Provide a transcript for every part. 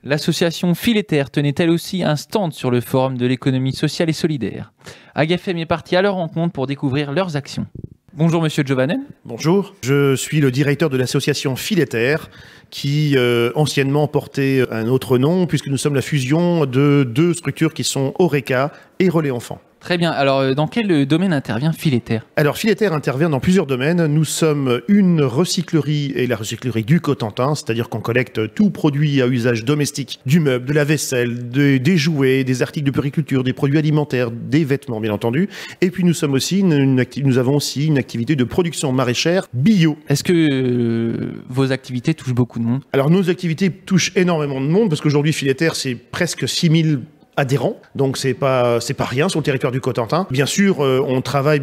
L'association Fileterre tenait elle aussi un stand sur le forum de l'économie sociale et solidaire. AgFM est parti à leur rencontre pour découvrir leurs actions. Bonjour Monsieur Giovannen. Bonjour, je suis le directeur de l'association Fileterre qui anciennement portait un autre nom puisque nous sommes la fusion de deux structures qui sont Oreca et Relais Enfants. Très bien, alors dans quel domaine intervient Fileterre? Alors Fileterre intervient dans plusieurs domaines. Nous sommes une recyclerie et la recyclerie du Cotentin, c'est-à-dire qu'on collecte tout produit à usage domestique, du meuble, de la vaisselle, des jouets, des articles de puriculture, des produits alimentaires, des vêtements bien entendu. Et puis nous avons aussi une activité de production maraîchère bio. Est-ce que vos activités touchent beaucoup de monde? Alors nos activités touchent énormément de monde parce qu'aujourd'hui Fileterre c'est presque 6000 adhérents, donc c'est pas rien sur le territoire du Cotentin. Bien sûr, on travaille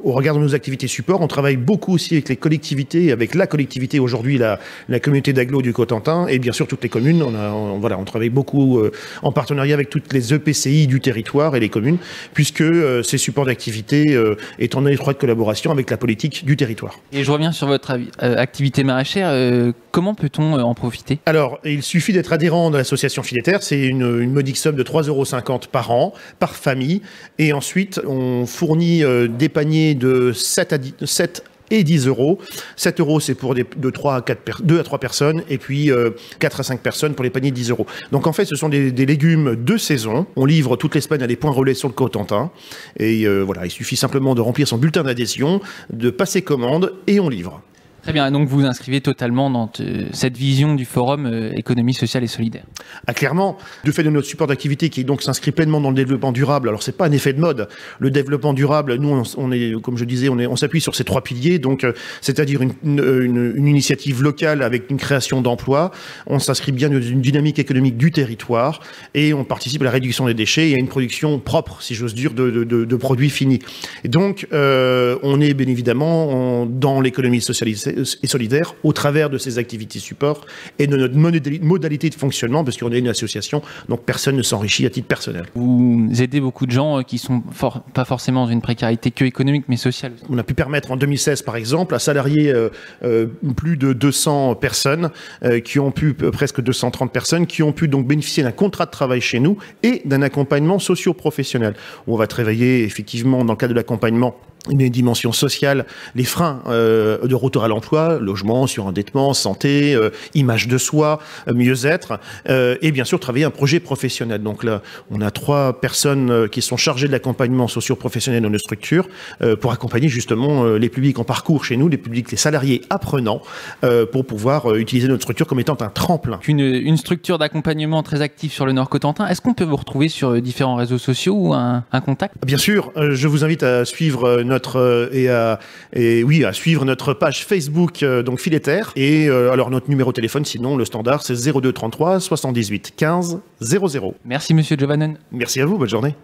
au regard de nos activités support, on travaille beaucoup aussi avec les collectivités, avec la collectivité aujourd'hui, la communauté d'agglo du Cotentin, et bien sûr toutes les communes. On travaille beaucoup en partenariat avec toutes les EPCI du territoire et les communes, puisque ces supports d'activité est en étroite collaboration avec la politique du territoire. Et je reviens sur votre activité maraîchère. Comment peut-on en profiter? Alors, il suffit d'être adhérent de l'association Fileterre, c'est une modique somme de 3,50 € par an, par famille, et ensuite on fournit des paniers de 7 et 10 €. 7 € c'est pour de 2 à 3 personnes, et puis 4 à 5 personnes pour les paniers de 10 €. Donc en fait, ce sont des légumes de saison. On livre toutes les semaines à des points relais sur le Cotentin. Et voilà, il suffit simplement de remplir son bulletin d'adhésion, de passer commande, et on livre. Très bien, donc vous vous inscrivez totalement dans cette vision du forum économie sociale et solidaire. Ah, clairement, du fait de notre support d'activité qui donc s'inscrit pleinement dans le développement durable, alors c'est pas un effet de mode. Le développement durable, nous on est, comme je disais, on s'appuie sur ces 3 piliers, donc c'est-à-dire une initiative locale avec une création d'emplois. On s'inscrit bien dans une dynamique économique du territoire et on participe à la réduction des déchets et à une production propre, si j'ose dire, de produits finis. Et donc on est bien évidemment dans l'économie sociale et solidaire au travers de ces activités support et de notre modalité de fonctionnement, parce qu'on est une association, donc personne ne s'enrichit à titre personnel. Vous aidez beaucoup de gens qui sont pas forcément dans une précarité que économique, mais sociale. On a pu permettre en 2016, par exemple, à salarier plus de 200 personnes, presque 230 personnes, qui ont pu donc bénéficier d'un contrat de travail chez nous et d'un accompagnement socio-professionnel. On va travailler effectivement dans le cadre de l'accompagnement une dimension sociale, les freins de retour à l'emploi, logement, surendettement, santé, image de soi, mieux-être, et bien sûr travailler un projet professionnel. Donc là, on a 3 personnes qui sont chargées de l'accompagnement socio-professionnel dans nos structures pour accompagner justement les publics en parcours chez nous, les salariés apprenants, pour pouvoir utiliser notre structure comme étant un tremplin. Une structure d'accompagnement très active sur le Nord Cotentin. Est-ce qu'on peut vous retrouver sur différents réseaux sociaux ou un contact? Bien sûr, je vous invite à suivre à suivre notre page Facebook donc Fileterre et alors notre numéro de téléphone sinon le standard c'est 02 33 78 15 00. Merci Monsieur Giovannen. Merci à vous, bonne journée.